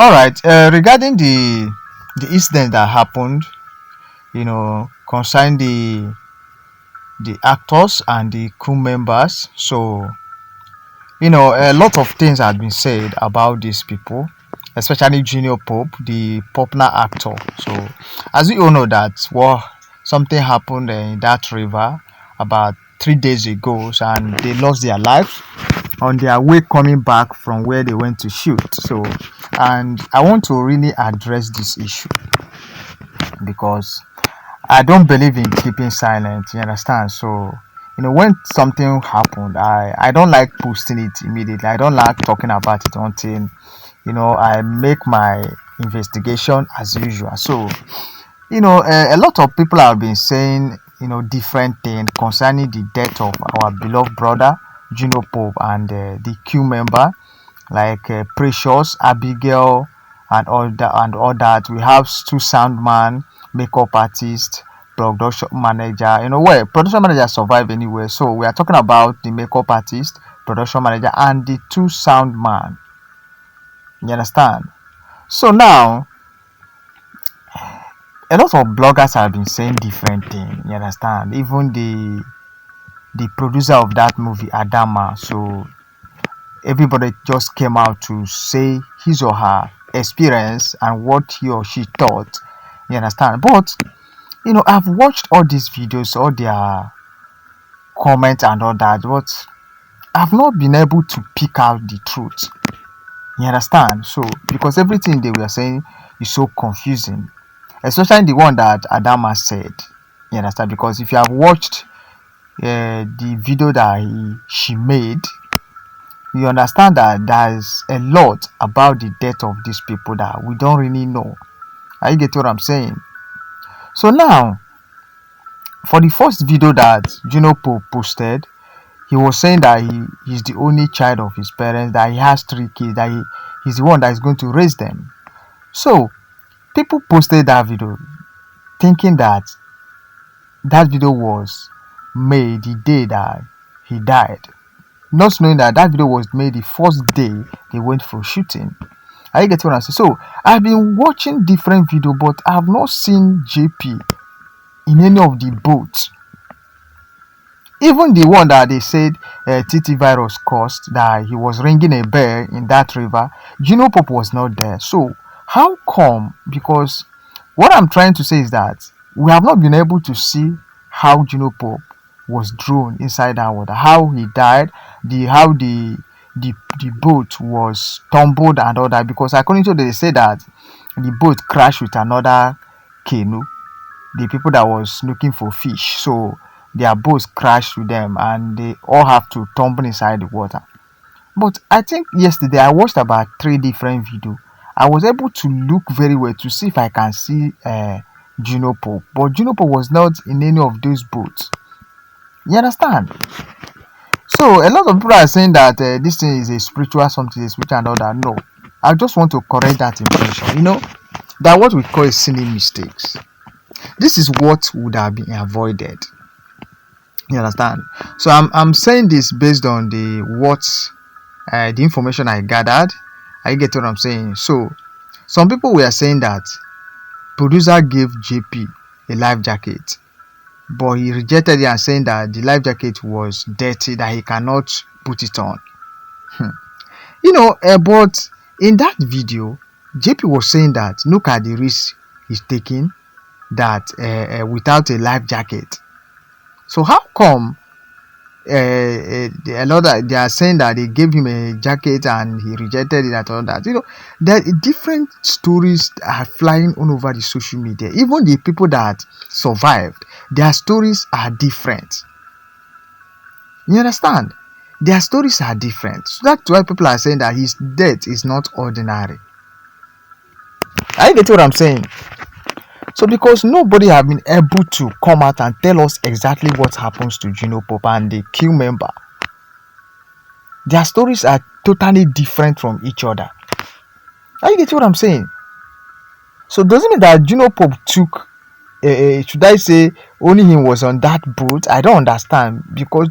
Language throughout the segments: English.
All right. Regarding the incident that happened, concerning the actors and the crew members. So a lot of things have been said about these people, especially Junior Pope, the popular actor. So as you all know that something happened in that river about 3 days ago, and they lost their life on their way coming back from where they went to shoot. So, and I want to really address this issue because I don't believe in keeping silent. You understand? So, when something happened, I don't like posting it immediately. I don't like talking about it until I make my investigation as usual. So, a lot of people have been saying different things concerning the death of our beloved brother Juno Pope and the Q member like Precious, Abigail, and all that. We have two sound man, makeup artist, production manager. Where production manager survive anyway. So we are talking about the makeup artist, production manager, and the two sound man. You understand? So now a lot of bloggers have been saying different things. You understand? Even the producer of that movie, Adama. So everybody just came out to say his or her experience and what he or she thought. You understand? But I've watched all these videos, all their comments and all that, but I've not been able to pick out the truth. You understand? So because everything they were saying is so confusing, especially the one that Adama said. You understand? Because if you have watched the video that she made, you understand that there's a lot about the death of these people that we don't really know. Are you get what I'm saying? So now, for the first video that Juno Pope posted, he was saying that he's the only child of his parents, that he has 3 kids, that he's the one that is going to raise them. So people posted that video thinking that that video was made the day that he died, not knowing that that video was made the first day they went for shooting. Are you getting what I'm saying? So I've been watching different video, but I've not seen JP in any of the boats. Even the one that they said TT virus caused, that he was ringing a bell in that river, Juno Pope was not there. So how come? Because what I'm trying to say is that we have not been able to see how Juno Pope was drawn inside that water, how he died, how the boat was tumbled and all that. Because according to they say that the boat crashed with another canoe, the people that was looking for fish. So their boats crashed with them and they all have to tumble inside the water. But I think yesterday I watched about 3 different videos. I was able to look very well to see if I can see Juno Pope, but Juno Pope was not in any of those boats. You understand? So a lot of people are saying that this thing is a spiritual something, a spiritual and all that. No, I just want to correct that impression. That what we call is sinning mistakes. This is what would have been avoided. You understand? So I'm saying this based on the information I gathered. I get what I'm saying. So some people were saying that producer gave JP a life jacket, but he rejected it and saying that the life jacket was dirty, that he cannot put it on. But in that video, JP was saying that look at the risk he's taking, that without a life jacket. So how come a lot of, they are saying that they gave him a jacket and he rejected it and all that? There different stories are flying all over the social media. Even the people that survived, their stories are different. You understand? Their stories are different. So that's why people are saying that his death is not ordinary. I get what I'm saying. So because nobody have been able to come out and tell us exactly what happens to Juno Pope and the Q member, their stories are totally different from each other. Are you get what I'm saying? So does it mean that Juno Pope took should I say only him was on that boat? I don't understand, because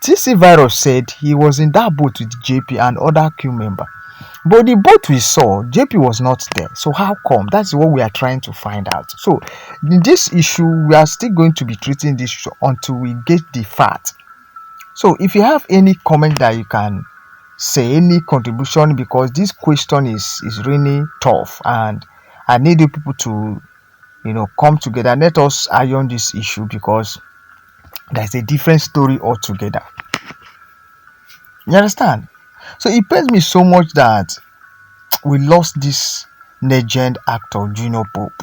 TC Virus said he was in that boat with JP and other Q member. But the boat we saw, JP was not there. So how come? That's what we are trying to find out. So in this issue, we are still going to be treating this issue until we get the fact. So if you have any comment that you can say, any contribution, because this question is really tough, and I need you people to come together. Let us iron this issue, because there's a different story altogether. You understand? So it pains me so much that we lost this legend actor Junior Pope,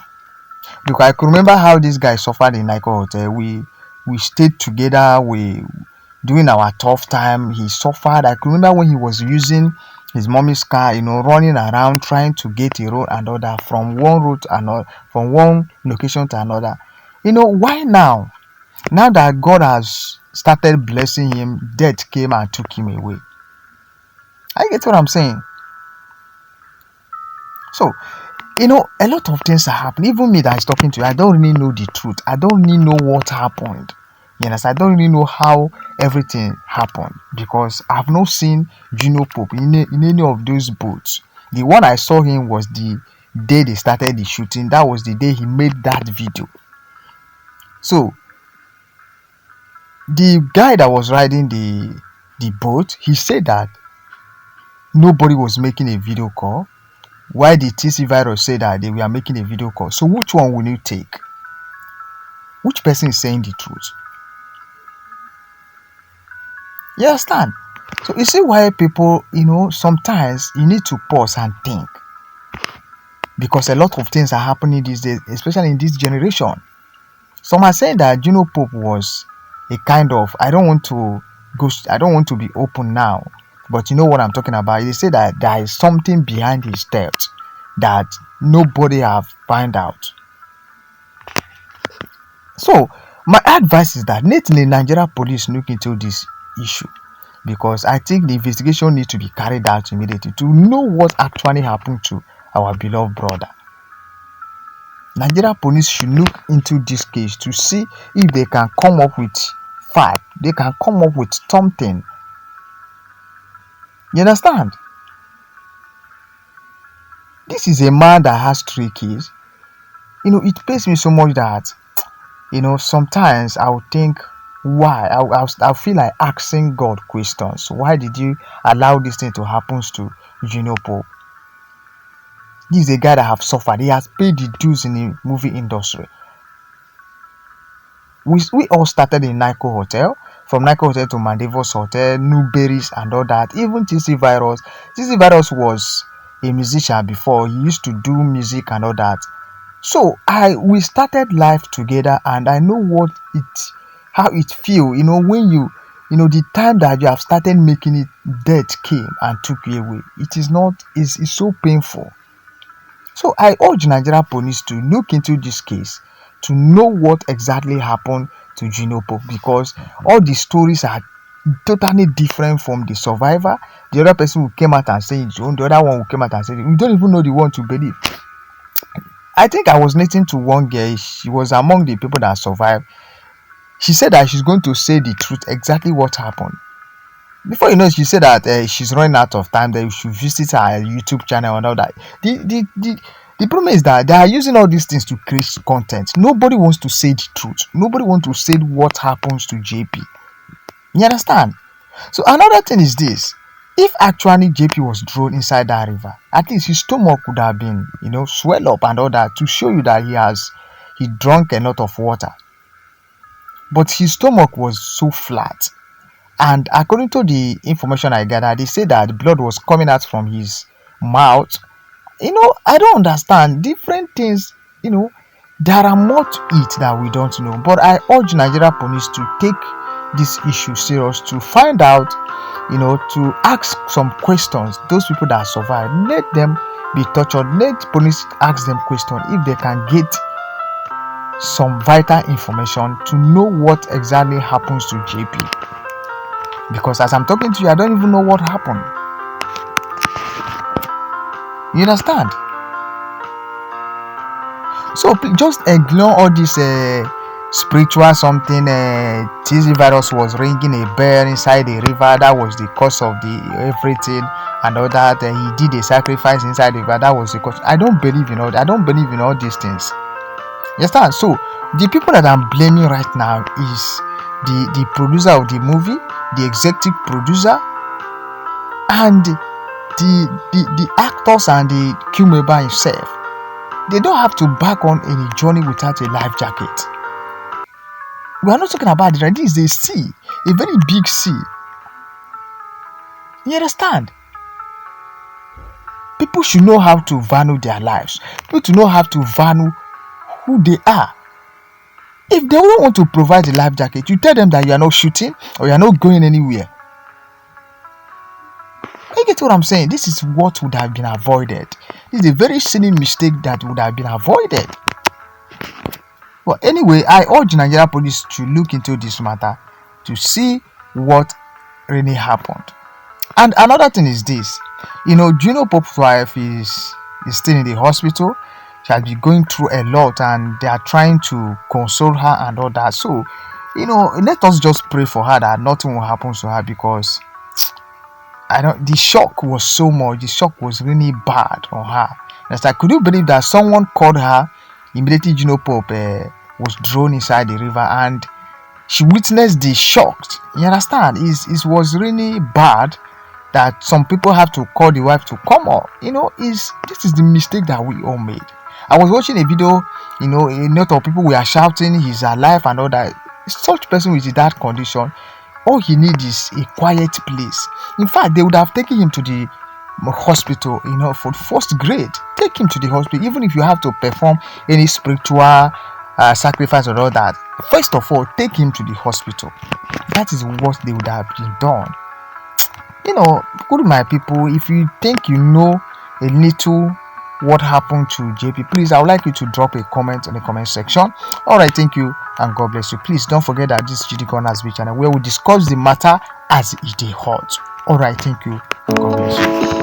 because I could remember how this guy suffered in Nico Hotel. We stayed together. We during our tough time, he suffered. I could remember when he was using his mommy's car, running around trying to get a road and other, from one road to another, from one location to another. Why now? Now that God has started blessing him, death came and took him away. I get what I'm saying. So, a lot of things are happening. Even me that is talking to you, I don't really know the truth. I don't really know what happened. Yes, I don't really know how everything happened, because I've not seen Juno Pope in any of those boats. The one I saw him was the day they started the shooting. That was the day he made that video. So, the guy that was riding the boat, he said that nobody was making a video call. Why did TC Virus say that they were making a video call? So which one will you take? Which person is saying the truth? You understand? So you see why people, sometimes you need to pause and think. Because a lot of things are happening these days, especially in this generation. Some are saying that Juno Pope was a kind of, I don't want to be open now, but you know what I'm talking about. They say that there is something behind his theft that nobody have found out. So my advice is that let the Nigeria police look into this issue, because I think the investigation needs to be carried out immediately to know what actually happened to our beloved brother. Nigeria police should look into this case to see if they can come up with fact, they can come up with something. You understand? This is a man that has 3 kids. It pains me so much that sometimes I would think, why? I'll feel like asking God questions. Why did you allow this thing to happen to Junior Pope? This is a guy that have suffered. He has paid the dues in the movie industry. We all started in Nico Hotel. From Nico Hotel to Mandevos Hotel, Newberries and all that. Even TC Virus. TC Virus was a musician before. He used to do music and all that. So we started life together, and I know how it feel. When the time that you have started making it, death came and took you away. It's so painful. So I urge Nigeria police to look into this case to know what exactly happened to Gino Pope, because all the stories are totally different from the survivor. The other person who came out and said his own, the other one who came out and said it. We don't even know the one to believe. I think I was listening to one girl. She was among the people that survived. She said that she's going to say the truth, exactly what happened. Before you know, she said that she's running out of time, that you should visit her YouTube channel and all that. The problem is that they are using all these things to create content. Nobody wants to say the truth. Nobody wants to say what happens to JP. You understand? So another thing is this. If actually JP was thrown inside that river, at least his stomach could have been, swell up and all that, to show you that he drank a lot of water. But his stomach was so flat. And according to the information I gathered, they say that blood was coming out from his mouth. I don't understand. Different things, there are more to it that we don't know. But I urge Nigeria police to take this issue serious, to find out, to ask some questions. Those people that survived, let them be tortured. Let police ask them questions if they can get some vital information to know what exactly happens to JP. Because as I'm talking to you, I don't even know what happened. You understand? So just ignore all this spiritual something disease virus was ringing a bell inside the river. That was the cause of the everything and all that. He did a sacrifice inside the river. That was the cause. I don't believe in all these things. You understand? So the people that I'm blaming right now is the producer of the movie, the executive producer, and the actors and the Memeber himself. They don't have to back on any journey without a life jacket. We are not talking about it. This is a sea, a very big sea. You understand? People should know how to value their lives. People to know how to value who they are. If they don't want to provide a life jacket, you tell them that you are not shooting or you are not going anywhere. You get what I'm saying? This is what would have been avoided. This is a very silly mistake that would have been avoided. But anyway, I urge the Nigeria police to look into this matter to see what really happened. And another thing is this, Popo's wife is still in the hospital. She has been going through a lot and they are trying to console her and all that. So, let us just pray for her that nothing will happen to her, because the shock was so much. The shock was really bad on her. It's like, could you believe that someone called her immediately? Popo was thrown inside the river and she witnessed the shock. You understand? It was really bad that some people have to call the wife to come up. This is the mistake that we all made. I was watching a video, a lot of people were shouting he's alive and all that. Such person with that condition, all he needs is a quiet place. In fact, they would have taken him to the hospital, for first grade. Take him to the hospital, even if you have to perform any spiritual sacrifice or all that. First of all, take him to the hospital. That is what they would have been done. Good my people, if you think you know a little what happened to JP, please, I would like you to drop a comment in the comment section. Alright, thank you and God bless you. Please don't forget that this is GD Corners channel where we discuss the matter as it is hot. Alright, thank you and God bless you.